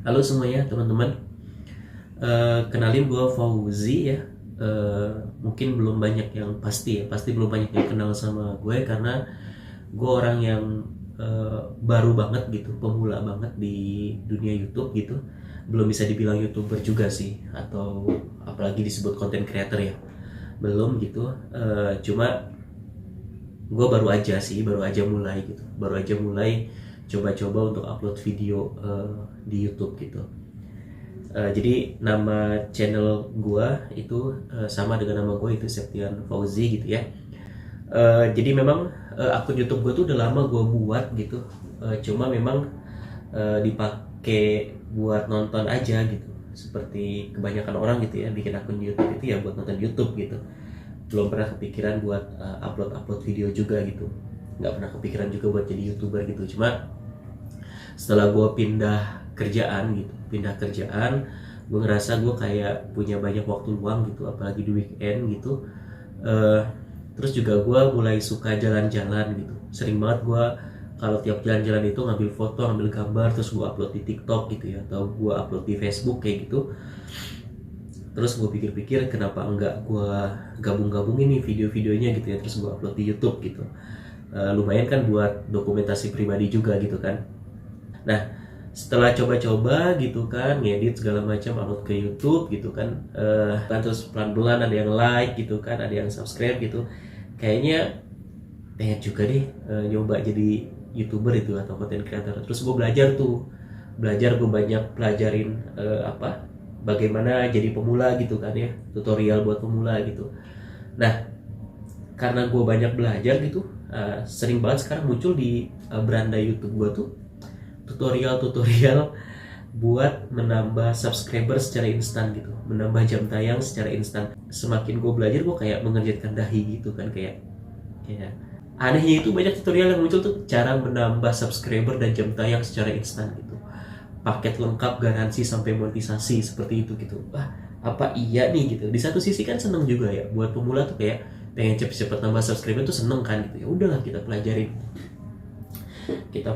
Halo semuanya teman-teman. Kenalin gue Fauzi ya. Mungkin belum banyak yang pasti belum banyak yang kenal sama gue karena gue orang yang baru banget gitu, pemula banget di dunia YouTube gitu. Belum bisa dibilang YouTuber juga sih, atau apalagi disebut content creator ya. Belum gitu. Cuma gue baru aja mulai gitu, baru aja mulai coba-coba untuk upload video di YouTube gitu. Jadi nama channel gua itu sama dengan nama gue, itu Septian Fauzi gitu ya. Jadi memang akun YouTube gue tuh udah lama gue buat gitu. Cuma memang dipakai buat nonton aja gitu. Seperti kebanyakan orang gitu ya, bikin akun YouTube itu ya buat nonton YouTube gitu. Belum pernah kepikiran buat upload video juga gitu. Nggak pernah kepikiran juga buat jadi YouTuber gitu. Cuma setelah gue pindah kerjaan, gue ngerasa gue kayak punya banyak waktu luang gitu, apalagi di weekend gitu. Eh, Terus juga gue mulai suka jalan-jalan gitu. Sering banget gue kalau tiap jalan-jalan itu ngambil foto, ngambil gambar, terus gue upload di TikTok gitu ya, atau gue upload di Facebook kayak gitu. Terus gue pikir-pikir kenapa enggak gue gabung-gabungin nih video-videonya gitu ya, terus gue upload di YouTube gitu. Lumayan kan buat dokumentasi pribadi juga gitu kan. Nah, setelah coba-coba gitu kan, ngedit segala macam, upload ke YouTube gitu kan terus pelan-pelan ada yang like gitu kan, ada yang subscribe gitu. Kayaknya pengen juga deh nyoba jadi YouTuber itu atau content creator. Terus gue belajar gue banyak pelajarin bagaimana jadi pemula gitu kan ya, tutorial buat pemula gitu. Nah, karena gue banyak belajar gitu, sering banget sekarang muncul di beranda YouTube gue tuh tutorial-tutorial buat menambah subscriber secara instan gitu, menambah jam tayang secara instan. Semakin gue belajar, gue kayak mengerjakan dahi gitu kan, kayak anehnya itu banyak tutorial yang muncul tuh cara menambah subscriber dan jam tayang secara instan gitu, paket lengkap garansi sampai monetisasi seperti itu gitu. Wah, apa iya nih gitu. Di satu sisi kan seneng juga ya, buat pemula tuh kayak pengen cepet-cepet nambah subscriber tuh seneng kan gitu. Ya udahlah, kita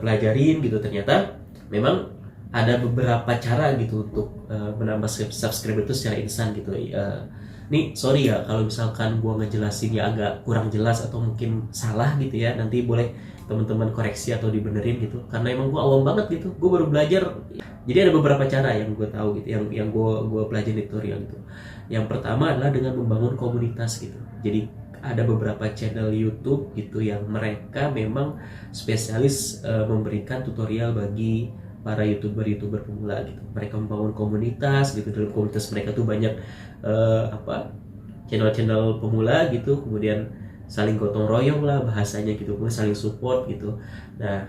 pelajarin gitu. Ternyata memang ada beberapa cara gitu untuk menambah subscriber itu secara instan gitu. Nih sorry ya kalau misalkan gua ngejelasin ya agak kurang jelas atau mungkin salah gitu ya, nanti boleh teman-teman koreksi atau dibenerin gitu, karena emang gua awam banget gitu, gua baru belajar. Jadi ada beberapa cara yang gue tahu gitu, yang gua pelajari di tutorial gitu. Yang pertama adalah dengan membangun komunitas gitu. Jadi ada beberapa channel YouTube gitu yang mereka memang spesialis memberikan tutorial bagi para youtuber pemula gitu. Mereka membangun komunitas gitu. Dalam komunitas mereka tuh banyak channel-channel pemula gitu. Kemudian saling gotong royong lah bahasanya gitu, kemudian saling support gitu. Nah,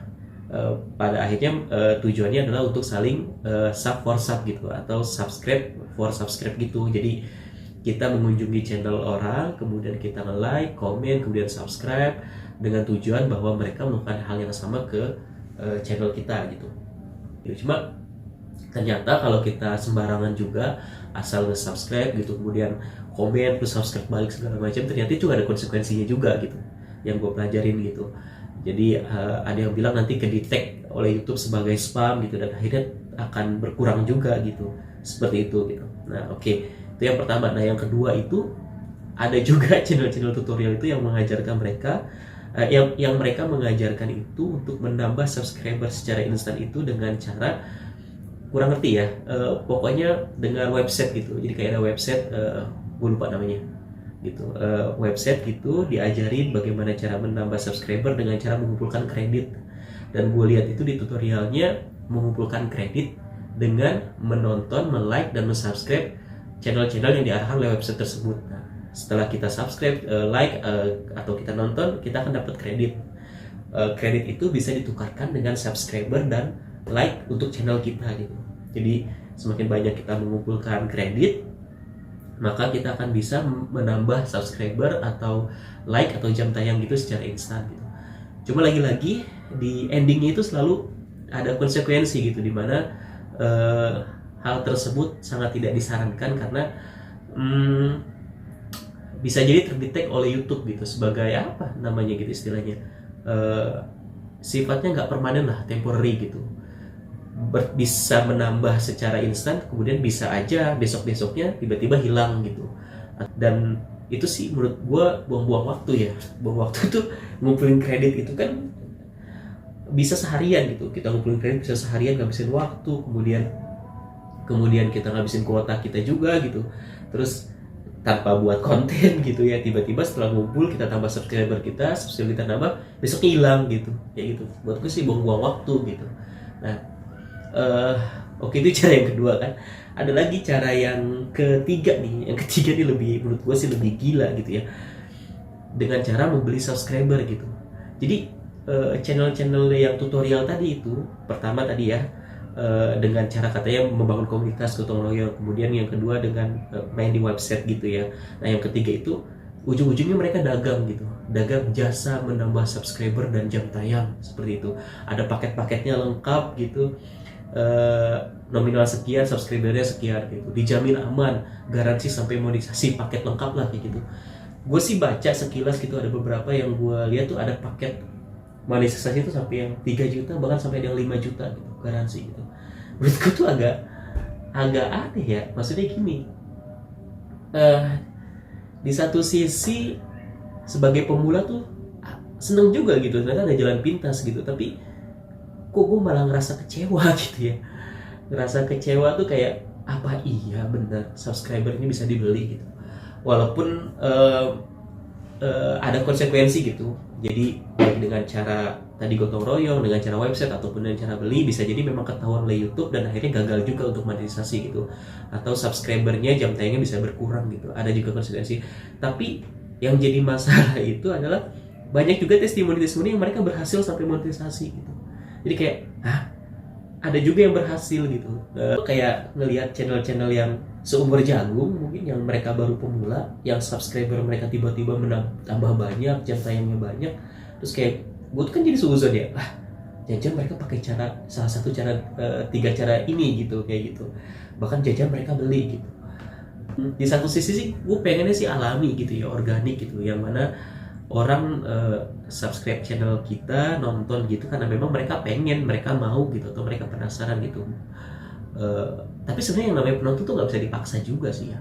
pada akhirnya tujuannya adalah untuk saling sub for sub gitu, atau subscribe for subscribe gitu. Jadi kita mengunjungi channel orang, kemudian kita nge-like, komen, kemudian subscribe dengan tujuan bahwa mereka melakukan hal yang sama ke channel kita gitu. Cuma ternyata kalau kita sembarangan juga asal nge-subscribe gitu, kemudian komen terus subscribe balik segala macam, ternyata itu ada konsekuensinya juga gitu, yang gue pelajarin gitu. Jadi ada yang bilang nanti ke detect oleh YouTube sebagai spam gitu, dan akhirnya akan berkurang juga gitu, seperti itu gitu. Nah oke, itu yang pertama. Nah yang kedua itu ada juga channel-channel tutorial itu yang mengajarkan mereka yang mereka mengajarkan itu untuk menambah subscriber secara instan itu dengan cara, kurang ngerti ya, pokoknya dengan website gitu. Jadi kayak ada website, gue lupa namanya gitu, website gitu, diajarin bagaimana cara menambah subscriber dengan cara mengumpulkan kredit. Dan gue lihat itu di tutorialnya mengumpulkan kredit dengan menonton, like dan mensubscribe channel-channel yang diarahkan oleh website tersebut. Nah, setelah kita subscribe, like atau kita nonton, kita akan dapat kredit. Kredit itu bisa ditukarkan dengan subscriber dan like untuk channel kita gitu. Jadi semakin banyak kita mengumpulkan kredit, maka kita akan bisa menambah subscriber atau like atau jam tayang gitu secara instan gitu. Cuma lagi-lagi di endingnya itu selalu ada konsekuensi gitu, dimana hal tersebut sangat tidak disarankan karena bisa jadi terdetek oleh YouTube gitu sebagai apa namanya gitu istilahnya, sifatnya nggak permanen lah, temporary gitu. bisa menambah secara instan, kemudian bisa aja besok-besoknya tiba-tiba hilang gitu. Dan itu sih menurut gue buang-buang waktu ya. Buang waktu tuh ngumpulin kredit itu kan bisa seharian gitu, kita ngumpulin kredit bisa seharian ngabisin waktu, kemudian kita ngabisin kuota kita juga gitu, terus tanpa buat konten gitu ya, tiba-tiba setelah ngumpul kita tambah subscriber kita nambah, besoknya hilang gitu, kayak gitu. Buat gue sih buang-buang waktu gitu. Nah, oke, itu cara yang kedua kan. Ada lagi cara yang ketiga nih. Yang ketiga nih lebih, menurut gue sih lebih gila gitu ya, dengan cara membeli subscriber gitu. Jadi channel-channel yang tutorial tadi itu, pertama tadi ya, dengan cara katanya membangun komunitas gotong royong, kemudian yang kedua dengan main di website gitu ya. Nah yang ketiga itu ujung-ujungnya mereka dagang gitu, dagang jasa menambah subscriber dan jam tayang seperti itu. Ada paket-paketnya lengkap gitu, nominal sekian, subscribernya sekian gitu, dijamin aman, garansi sampai monetisasi, paket lengkap lah kayak gitu. Gue sih baca sekilas gitu, ada beberapa yang gue lihat tuh ada paket monetisasi itu sampai yang 3 juta, bahkan sampai yang 5 juta gitu, garansi gitu. Menurutku tuh agak aneh ya. Maksudnya gini, di satu sisi sebagai pemula tuh seneng juga gitu, ternyata ada jalan pintas gitu, tapi kok gue malah ngerasa kecewa gitu ya. Ngerasa kecewa tuh kayak, apa iya benar subscriber ini bisa dibeli gitu, walaupun ada konsekuensi gitu. Jadi baik dengan cara tadi gotong royong, dengan cara website, ataupun dengan cara beli, bisa jadi memang ketahuan oleh YouTube dan akhirnya gagal juga untuk monetisasi gitu, atau subscribernya, jam tayangnya bisa berkurang gitu. Ada juga konsekuensi. Tapi yang jadi masalah itu adalah banyak juga testimoni-testimoni yang mereka berhasil sampai monetisasi gitu. Jadi kayak, ada juga yang berhasil gitu. Kayak ngelihat channel-channel yang seumur jagung mungkin, yang mereka baru pemula, yang subscriber mereka tiba-tiba tambah banyak, jam tayangnya banyak, terus kayak gue tuh kan jadi suzon ya, jangan mereka pakai salah satu cara, 3 cara ini gitu, kayak gitu, bahkan jajan mereka beli gitu. Di satu sisi sih gue pengennya sih alami gitu ya, organik gitu, yang mana orang subscribe channel kita, nonton gitu karena memang mereka pengen, mereka mau gitu, atau mereka penasaran gitu. Tapi sebenarnya yang namanya penonton tuh nggak bisa dipaksa juga sih ya.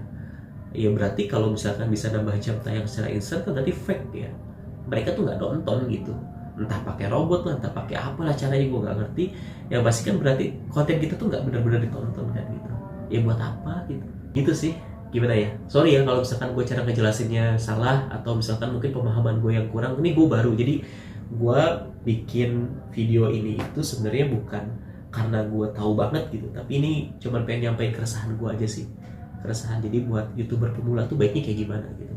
Ya berarti kalau misalkan bisa nambah jam tayang secara instan kan berarti fake ya. Mereka tuh nggak nonton gitu. Entah pakai robot lah, entah pakai apalah caranya, gue nggak ngerti. Yang pasti kan berarti konten kita tuh nggak benar-benar ditonton kan gitu. Ya buat apa gitu? Gitu sih. Gimana ya? Sorry ya kalau misalkan gue cara ngejelasinnya salah, atau misalkan mungkin pemahaman gue yang kurang. Ini gue baru, jadi gue bikin video ini itu sebenarnya bukan karena gue tahu banget gitu, tapi ini cuma pengen nyampein keresahan gue aja sih, keresahan. Jadi buat YouTuber pemula tuh baiknya kayak gimana gitu.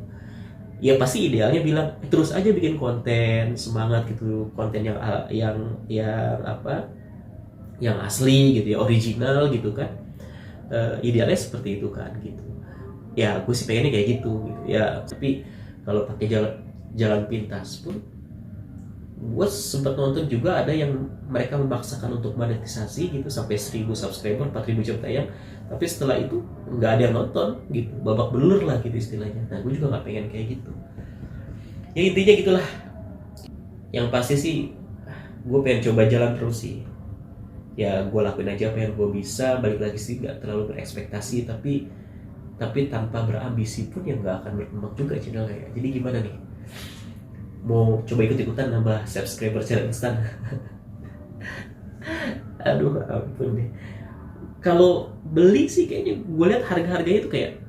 Ya pasti idealnya bilang terus aja bikin konten, semangat gitu, konten yang apa, yang asli gitu ya, original gitu kan. Idealnya seperti itu kan gitu. Ya gue sih pengennya kayak gitu ya. Tapi kalau pakai jalan pintas pun, gue sempat nonton juga ada yang mereka memaksakan untuk monetisasi gitu sampai 1000 subscriber, 4000 jam tayang, tapi setelah itu nggak ada yang nonton gitu, babak belur lah gitu istilahnya. Nah gue juga nggak pengen kayak gitu ya. Intinya gitulah. Yang pasti sih gue pengen coba jalan terus sih ya. Gue lakuin aja apa yang gue bisa, balik lagi sih nggak terlalu berekspektasi, tapi tanpa berambisi pun ya nggak akan berkembang juga channelnya ya. Jadi gimana nih, mau coba ikut-ikutan nambah subscriber secara instan? Aduh ampun deh. Kalau beli sih kayaknya gue lihat harga-harganya tuh kayak,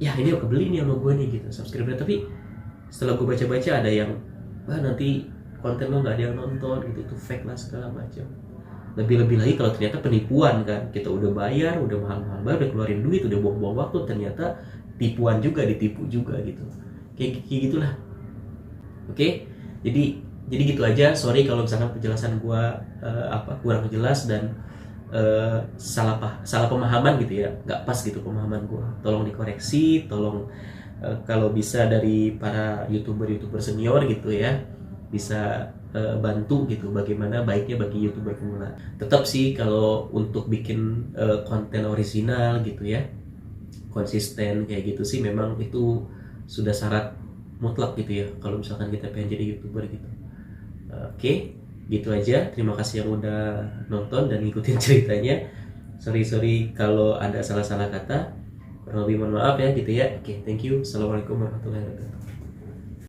ya ini udah kebeli nih sama gue nih gitu subscriber. Tapi setelah gue baca-baca ada yang, nanti konten lo nggak ada yang nonton gitu, itu fake lah segala macam. Lebih-lebih lagi kalau ternyata penipuan kan, kita udah bayar, udah mahal-mahal banget, udah keluarin duit, udah buang-buang waktu, ternyata tipuan juga, ditipu juga gitu. Kayak gitulah. Oke, jadi gitu aja. Sorry kalau misalkan penjelasan gue kurang jelas dan salah pemahaman gitu ya, nggak pas gitu pemahaman gue. Tolong dikoreksi, tolong kalau bisa dari para youtuber senior gitu ya, bisa bantu gitu bagaimana baiknya bagi youtuber pemula. Tetap sih kalau untuk bikin konten original gitu ya, konsisten kayak gitu sih, memang itu sudah syarat mutlak gitu ya kalau misalkan kita pengen jadi youtuber gitu. Oke. Gitu aja, terima kasih yang udah nonton dan ngikutin ceritanya. Sorry kalau ada salah-salah kata, kurang lebih mohon maaf ya gitu ya. Oke, thank you. Assalamualaikum warahmatullahi wabarakatuh.